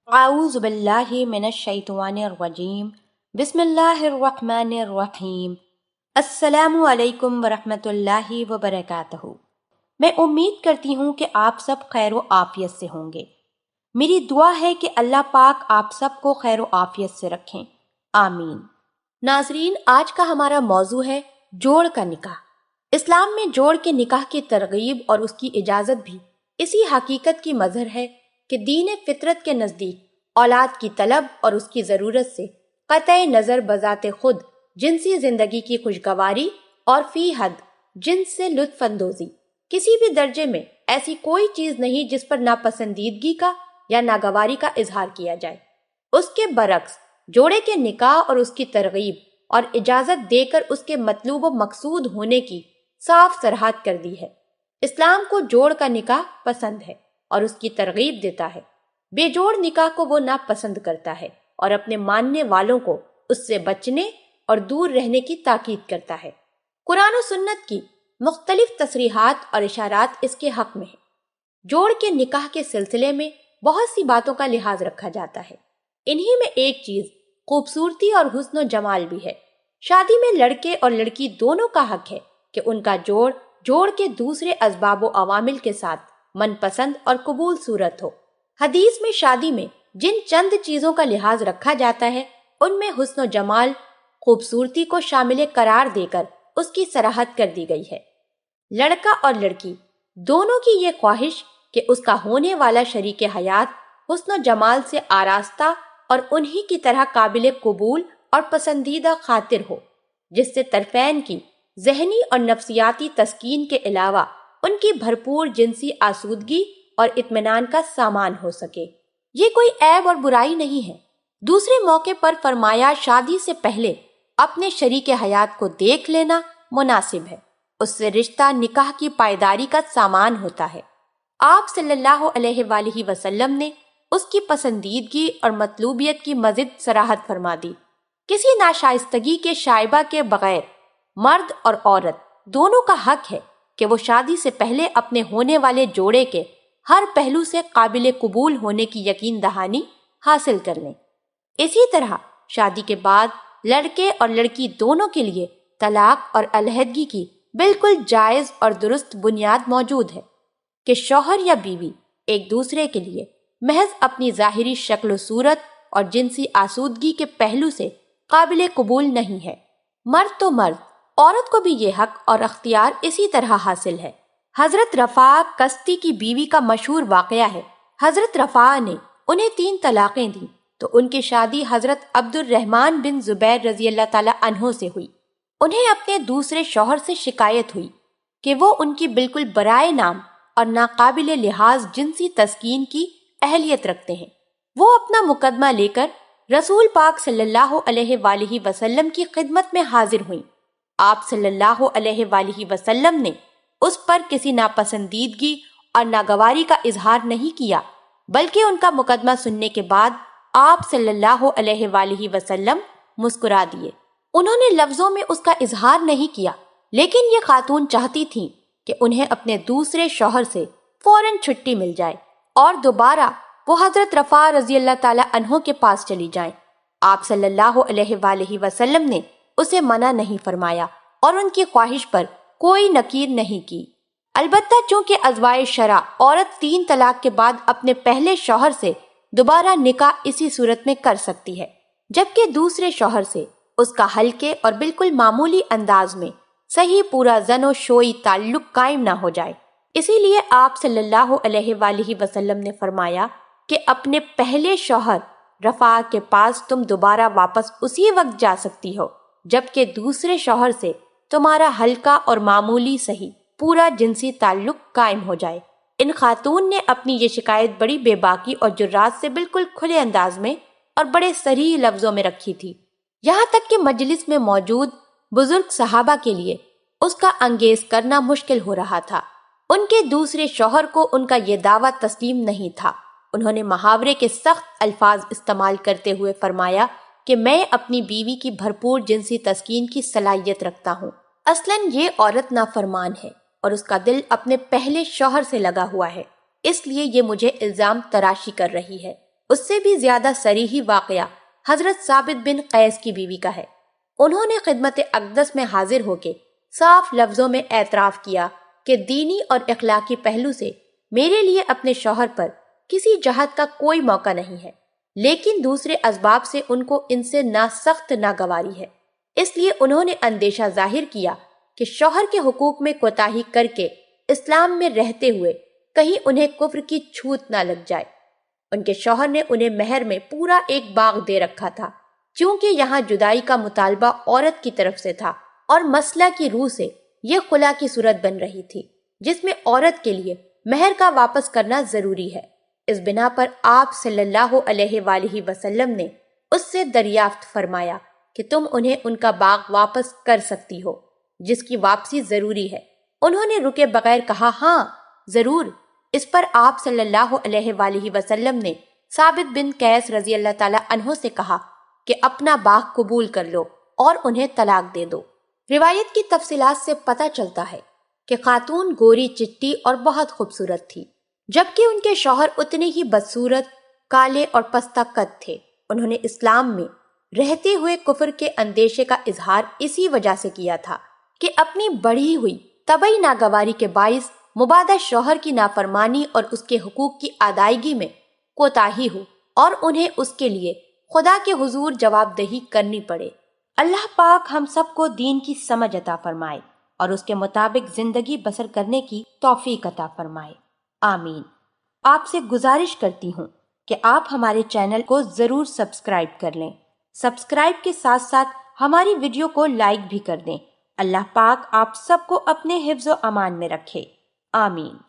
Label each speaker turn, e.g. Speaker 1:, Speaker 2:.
Speaker 1: اعوذ باللہ من الشیطان الرجیم بسم اللہ الرحمن الرحیم السلام علیکم ورحمۃ اللہ وبرکاتہ۔ میں امید کرتی ہوں کہ آپ سب خیر و عافیت سے ہوں گے۔ میری دعا ہے کہ اللہ پاک آپ سب کو خیر و عافیت سے رکھیں، آمین۔ ناظرین، آج کا ہمارا موضوع ہے جوڑ کا نکاح۔ اسلام میں جوڑ کے نکاح کی ترغیب اور اس کی اجازت بھی اسی حقیقت کی مظہر ہے کہ دین فطرت کے نزدیک اولاد کی طلب اور اس کی ضرورت سے قطع نظر بذات خود جنسی زندگی کی خوشگواری اور فی حد جنس سے لطف اندوزی کسی بھی درجے میں ایسی کوئی چیز نہیں جس پر ناپسندیدگی کا یا ناگواری کا اظہار کیا جائے۔ اس کے برعکس جوڑے کے نکاح اور اس کی ترغیب اور اجازت دے کر اس کے مطلوب و مقصود ہونے کی صاف صراحت کر دی ہے۔ اسلام کو جوڑ کا نکاح پسند ہے اور اس کی ترغیب دیتا ہے، بے جوڑ نکاح کو وہ ناپسند کرتا ہے اور اپنے ماننے والوں کو اس سے بچنے اور دور رہنے کی تاکید کرتا ہے۔ قرآن و سنت کی مختلف تصریحات اور اشارات اس کے حق میں ہیں۔ جوڑ کے نکاح کے سلسلے میں بہت سی باتوں کا لحاظ رکھا جاتا ہے۔ انہی میں ایک چیز خوبصورتی اور حسن و جمال بھی ہے۔ شادی میں لڑکے اور لڑکی دونوں کا حق ہے کہ ان کا جوڑ کے دوسرے اسباب و عوامل کے ساتھ من پسند اور قبول صورت ہو۔ حدیث میں شادی میں جن چند چیزوں کا لحاظ رکھا جاتا ہے ان میں حسن و جمال، خوبصورتی کو شامل قرار دے کر اس کی صراحت کر دی گئی ہے۔ لڑکا اور لڑکی دونوں کی یہ خواہش کہ اس کا ہونے والا شریک حیات حسن و جمال سے آراستہ اور انہی کی طرح قابل قبول اور پسندیدہ خاطر ہو، جس سے طرفین کی ذہنی اور نفسیاتی تسکین کے علاوہ ان کی بھرپور جنسی آسودگی اور اطمینان کا سامان ہو سکے۔ یہ کوئی عیب اور برائی نہیں ہے۔ دوسرے موقع پر فرمایا، شادی سے پہلے اپنے شریک حیات کو دیکھ لینا مناسب ہے، اس سے رشتہ نکاح کی پائیداری کا سامان ہوتا ہے۔ آپ صلی اللہ علیہ وآلہ وسلم نے اس کی پسندیدگی اور مطلوبیت کی مزید صراحت فرما دی۔ کسی ناشائستگی کے شائبہ کے بغیر مرد اور عورت دونوں کا حق ہے کہ وہ شادی سے پہلے اپنے ہونے والے جوڑے کے ہر پہلو سے قابل قبول ہونے کی یقین دہانی حاصل کر لیں۔ اسی طرح شادی کے بعد لڑکے اور لڑکی دونوں کے لیے طلاق اور علیحدگی کی بالکل جائز اور درست بنیاد موجود ہے کہ شوہر یا بیوی ایک دوسرے کے لیے محض اپنی ظاہری شکل و صورت اور جنسی آسودگی کے پہلو سے قابل قبول نہیں ہے۔ مرد تو مرد، عورت کو بھی یہ حق اور اختیار اسی طرح حاصل ہے۔ حضرت رفاع کستی کی بیوی کا مشہور واقعہ ہے۔ حضرت رفاع نے انہیں 3 طلاقیں دیں تو ان کی شادی حضرت عبد الرحمن بن زبیر رضی اللہ تعالی عنہ سے ہوئی۔ انہیں اپنے دوسرے شوہر سے شکایت ہوئی کہ وہ ان کی بالکل برائے نام اور ناقابل لحاظ جنسی تسکین کی اہلیت رکھتے ہیں۔ وہ اپنا مقدمہ لے کر رسول پاک صلی اللہ علیہ وآلہ وسلم کی خدمت میں حاضر ہوئیں۔ آپ صلی اللہ علیہ وآلہ وسلم نے اس پر کسی ناپسندیدگی اور ناگواری کا اظہار نہیں کیا، بلکہ ان کا مقدمہ سننے کے بعد آپ صلی اللہ علیہ وآلہ وسلم مسکرا دیے۔ انہوں نے لفظوں میں اس کا اظہار نہیں کیا، لیکن یہ خاتون چاہتی تھیں کہ انہیں اپنے دوسرے شوہر سے فوراً چھٹی مل جائے اور دوبارہ وہ حضرت رفاع رضی اللہ تعالی عنہ کے پاس چلی جائیں۔ آپ صلی اللہ علیہ وآلہ وسلم نے اسے منع نہیں فرمایا اور ان کی خواہش پر کوئی نکیر نہیں کی۔ البتہ چونکہ ازواج شرع عورت 3 طلاق کے بعد اپنے پہلے شوہر سے دوبارہ نکاح اسی صورت میں کر سکتی ہے جبکہ دوسرے شوہر سے اس کا ہلکے اور بالکل معمولی انداز میں صحیح پورا زن و شوئی تعلق قائم نہ ہو جائے۔ اسی لیے آپ صلی اللہ علیہ وآلہ وسلم نے فرمایا کہ اپنے پہلے شوہر رفاع کے پاس تم دوبارہ واپس اسی وقت جا سکتی ہو جبکہ دوسرے شوہر سے تمہارا ہلکا اور معمولی صحیح پورا جنسی تعلق قائم ہو جائے۔ ان خاتون نے اپنی یہ شکایت بڑی بے باکی اور جرات سے بالکل کھلے انداز میں اور بڑے صریح لفظوں میں رکھی تھی، یہاں تک کہ مجلس میں موجود بزرگ صحابہ کے لیے اس کا انگیز کرنا مشکل ہو رہا تھا۔ ان کے دوسرے شوہر کو ان کا یہ دعویٰ تسلیم نہیں تھا۔ انہوں نے محاورے کے سخت الفاظ استعمال کرتے ہوئے فرمایا کہ میں اپنی بیوی کی بھرپور جنسی تسکین کی صلاحیت رکھتا ہوں۔ اصلاً یہ عورت نافرمان ہے اور اس کا دل اپنے پہلے شوہر سے لگا ہوا ہے، اس لیے یہ مجھے الزام تراشی کر رہی ہے۔ اس سے بھی زیادہ صریحی واقعہ حضرت ثابت بن قیس کی بیوی کا ہے۔ انہوں نے خدمت اقدس میں حاضر ہو کے صاف لفظوں میں اعتراف کیا کہ دینی اور اخلاقی پہلو سے میرے لیے اپنے شوہر پر کسی جہت کا کوئی موقع نہیں ہے، لیکن دوسرے اسباب سے ان کو ان سے سخت ناگواری ہے۔ اس لیے انہوں نے اندیشہ ظاہر کیا کہ شوہر کے حقوق میں کوتاہی کر کے اسلام میں رہتے ہوئے کہیں انہیں کفر کی چھوت نہ لگ جائے۔ ان کے شوہر نے انہیں مہر میں پورا ایک باغ دے رکھا تھا، چونکہ یہاں جدائی کا مطالبہ عورت کی طرف سے تھا اور مسئلہ کی روح سے یہ خلا کی صورت بن رہی تھی، جس میں عورت کے لیے مہر کا واپس کرنا ضروری ہے۔ اس بنا پر آپ صلی اللہ علیہ وآلہ وسلم نے اس سے دریافت فرمایا کہ تم انہیں ان کا باغ واپس کر سکتی ہو، جس کی واپسی ضروری ہے۔ انہوں نے رکے بغیر کہا، ہاں ضرور۔ اس پر آپ صلی اللہ علیہ وآلہ وسلم نے ثابت بن قیس رضی اللہ تعالی عنہ سے کہا کہ اپنا باغ قبول کر لو اور انہیں طلاق دے دو۔ روایت کی تفصیلات سے پتہ چلتا ہے کہ خاتون گوری چٹی اور بہت خوبصورت تھی، جبکہ ان کے شوہر اتنے ہی بدصورت، کالے اور پستہ قد تھے۔ انہوں نے اسلام میں رہتے ہوئے کفر کے اندیشے کا اظہار اسی وجہ سے کیا تھا کہ اپنی بڑھی ہوئی طبعی ناگواری کے باعث مبادہ شوہر کی نافرمانی اور اس کے حقوق کی ادائیگی میں کوتاہی ہو اور انہیں اس کے لیے خدا کے حضور جواب دہی کرنی پڑے۔ اللہ پاک ہم سب کو دین کی سمجھ عطا فرمائے اور اس کے مطابق زندگی بسر کرنے کی توفیق عطا فرمائے، آمین۔ آپ سے گزارش کرتی ہوں کہ آپ ہمارے چینل کو ضرور سبسکرائب کر لیں۔ سبسکرائب کے ساتھ ساتھ ہماری ویڈیو کو لائک بھی کر دیں۔ اللہ پاک آپ سب کو اپنے حفظ و امان میں رکھے، آمین۔